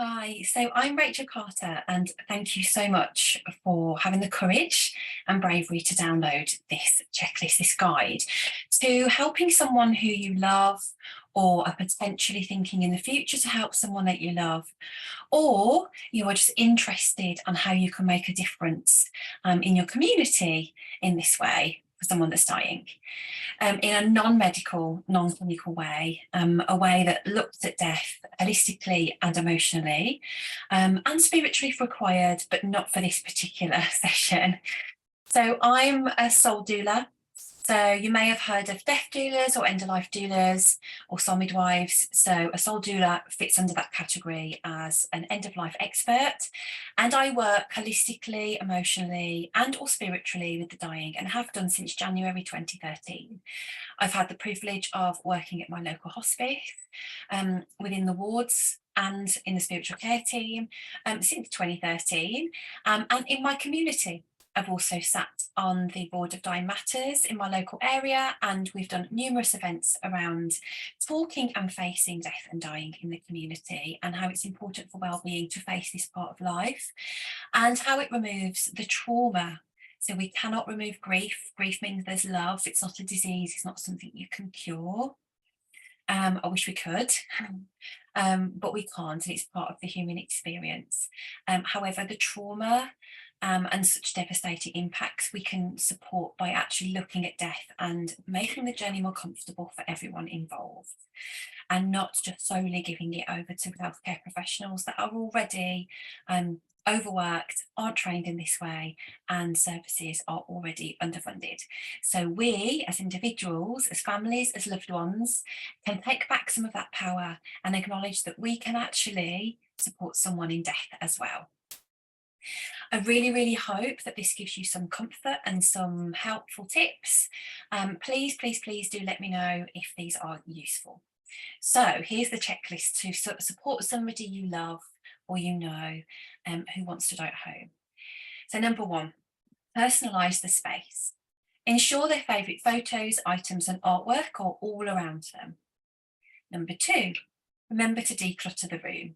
Hi, so I'm Rachel Carter, and thank you so much for having the courage and bravery to download this checklist, this guide to helping someone who you love, or are potentially thinking in the future to help someone that you love, or you are just interested on how you can make a difference in your community in this way for someone that's dying in a non-medical, non-clinical way, a way that looks at death holistically and emotionally, and spiritually if required, but not for this particular session. So I'm a soul doula. So you may have heard of death doulas or end-of-life doulas or soul midwives. So a soul doula fits under that category as an end-of-life expert. And I work holistically, emotionally, and or spiritually with the dying, and have done since January 2013. I've had the privilege of working at my local hospice, within the wards and in the spiritual care team since 2013, and in my community. I've also sat on the board of Dying Matters in my local area, and we've done numerous events around talking and facing death and dying in the community, and how it's important for well-being to face this part of life, and how it removes the trauma. So we cannot remove grief. Grief means there's love. It's not a disease. It's not something you can cure. I wish we could, but we can't, and it's part of the human experience. However, the trauma and such devastating impacts we can support by actually looking at death and making the journey more comfortable for everyone involved, and not just solely giving it over to healthcare professionals that are already overworked, aren't trained in this way, and services are already underfunded. So we, as individuals, as families, as loved ones, can take back some of that power and acknowledge that we can actually support someone in death as well. I really, really hope that this gives you some comfort and some helpful tips. Please, please, please do let me know if these are useful. So here's the checklist to support somebody you love or you know who wants to die at home. So number one, personalise the space. Ensure their favourite photos, items and artwork are all around them. Number two, remember to declutter the room.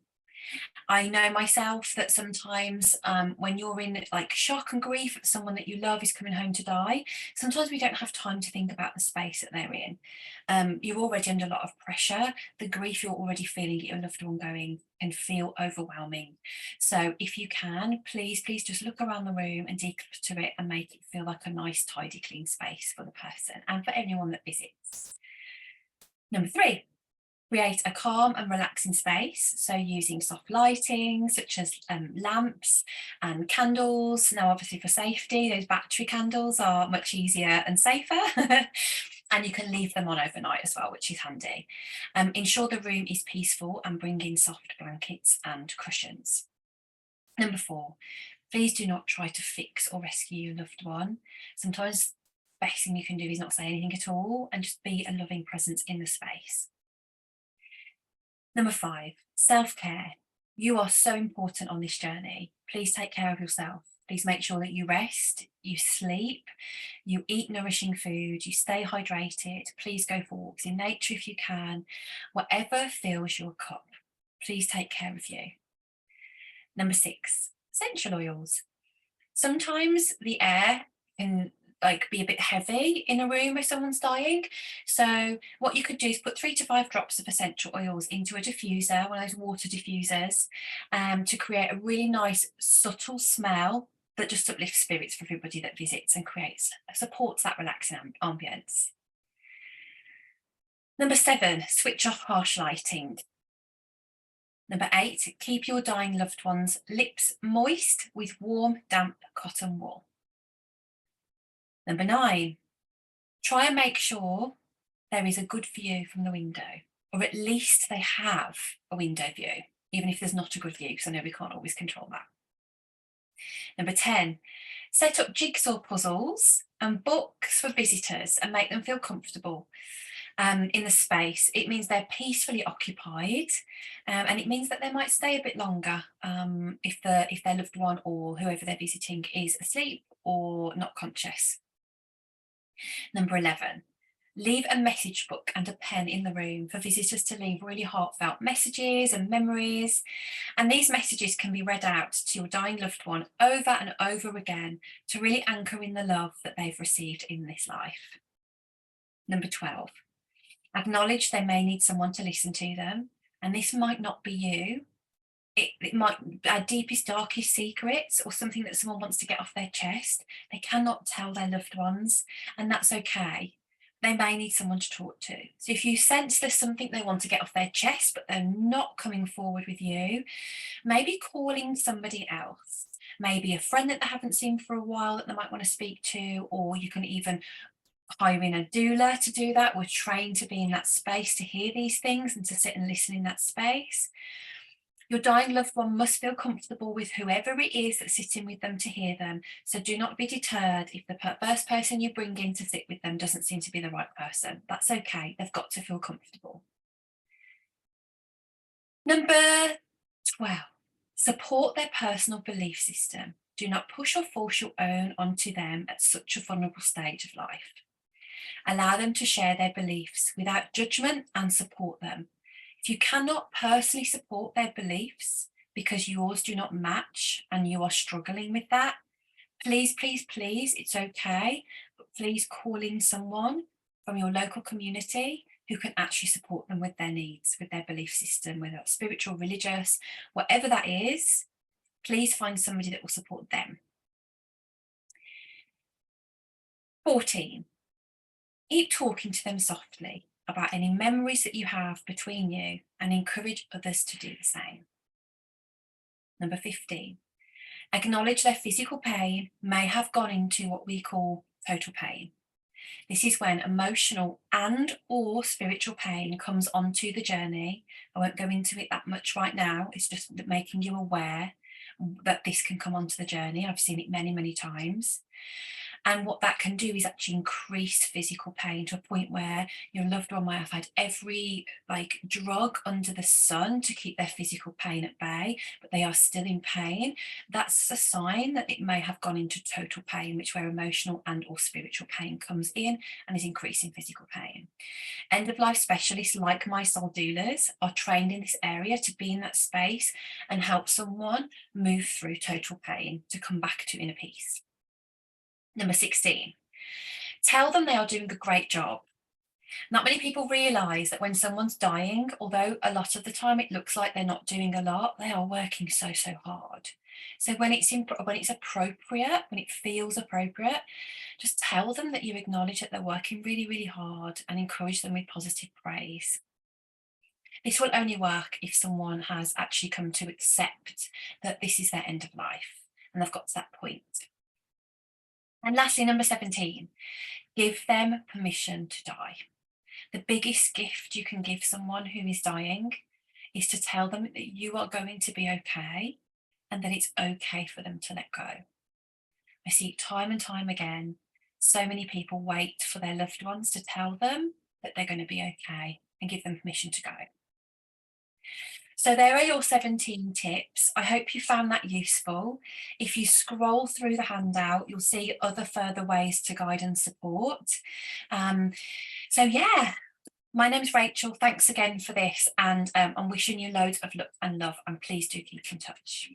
I know myself that sometimes when you're in like shock and grief, someone that you love is coming home to die, sometimes we don't have time to think about the space that they're in. You're already under a lot of pressure. The grief you're already feeling at your loved one going can feel overwhelming. So if you can, please, please just look around the room and declutter it and make it feel like a nice, tidy, clean space for the person and for anyone that visits. Number three, create a calm and relaxing space. So using soft lighting, such as lamps and candles. Now, obviously for safety, those battery candles are much easier and safer. And you can leave them on overnight as well, which is handy. Ensure the room is peaceful and bring in soft blankets and cushions. Number four, please do not try to fix or rescue your loved one. Sometimes the best thing you can do is not say anything at all and just be a loving presence in the space. Number five, self-care. You are so important on this journey. Please take care of yourself. Please make sure that you rest, you sleep, you eat nourishing food, you stay hydrated. Please go for walks in nature if you can. Whatever fills your cup, please take care of you. Number six, essential oils. Sometimes the air can be a bit heavy in a room if someone's dying. So what you could do is put 3 to 5 drops of essential oils into a diffuser, one of those water diffusers, to create a really nice subtle smell that just uplifts spirits for everybody that visits and supports that relaxing ambience. Number seven, switch off harsh lighting. Number eight, keep your dying loved one's lips moist with warm, damp cotton wool. Number nine, try and make sure there is a good view from the window, or at least they have a window view, even if there's not a good view, because I know we can't always control that. Number 10, set up jigsaw puzzles and books for visitors and make them feel comfortable in the space. It means they're peacefully occupied, and it means that they might stay a bit longer if their loved one or whoever they're visiting is asleep or not conscious. Number 11, Leave a message book and a pen in the room for visitors to leave really heartfelt messages and memories. And these messages can be read out to your dying loved one over and over again to really anchor in the love that they've received in this life. Number 12, acknowledge they may need someone to listen to them. And this might not be you. It might be our deepest, darkest secrets or something that someone wants to get off their chest. They cannot tell their loved ones, and that's okay. They may need someone to talk to. So if you sense there's something they want to get off their chest, but they're not coming forward with you, maybe calling somebody else, maybe a friend that they haven't seen for a while that they might want to speak to, or you can even hire in a doula to do that. We're trained to be in that space to hear these things and to sit and listen in that space. Your dying loved one must feel comfortable with whoever it is that's sitting with them to hear them. So do not be deterred if the first person you bring in to sit with them doesn't seem to be the right person. That's okay. They've got to feel comfortable. Number 12, support their personal belief system. Do not push or force your own onto them at such a vulnerable stage of life. Allow them to share their beliefs without judgment and support them. If you cannot personally support their beliefs because yours do not match and you are struggling with that, please, please, please, it's okay, but please call in someone from your local community who can actually support them with their needs, with their belief system, whether it's spiritual, religious, whatever that is, please find somebody that will support them. 14, keep talking to them softly about any memories that you have between you and encourage others to do the same. Number 15, acknowledge their physical pain may have gone into what we call total pain. This is when emotional and or spiritual pain comes onto the journey. I won't go into it that much right now. It's just making you aware that this can come onto the journey. I've seen it many, many times. And what that can do is actually increase physical pain to a point where your loved one might have had every drug under the sun to keep their physical pain at bay, but they are still in pain. That's a sign that it may have gone into total pain, which where emotional and or spiritual pain comes in and is increasing physical pain. End of life specialists like my soul doulas are trained in this area to be in that space and help someone move through total pain to come back to inner peace. Number 16, tell them they are doing a great job. Not many people realise that when someone's dying, although a lot of the time it looks like they're not doing a lot, they are working so, so hard. So when it's appropriate, when it feels appropriate, just tell them that you acknowledge that they're working really, really hard and encourage them with positive praise. This will only work if someone has actually come to accept that this is their end of life and they've got to that point. And lastly, number 17, give them permission to die. The biggest gift you can give someone who is dying is to tell them that you are going to be okay and that it's okay for them to let go. I see it time and time again. So many people wait for their loved ones to tell them that they're going to be okay and give them permission to go. So there are your 17 tips. I hope you found that useful. If you scroll through the handout, you'll see other further ways to guide and support. So yeah, my name's Rachel. Thanks again for this, and I'm wishing you loads of luck and love, and please do keep in touch.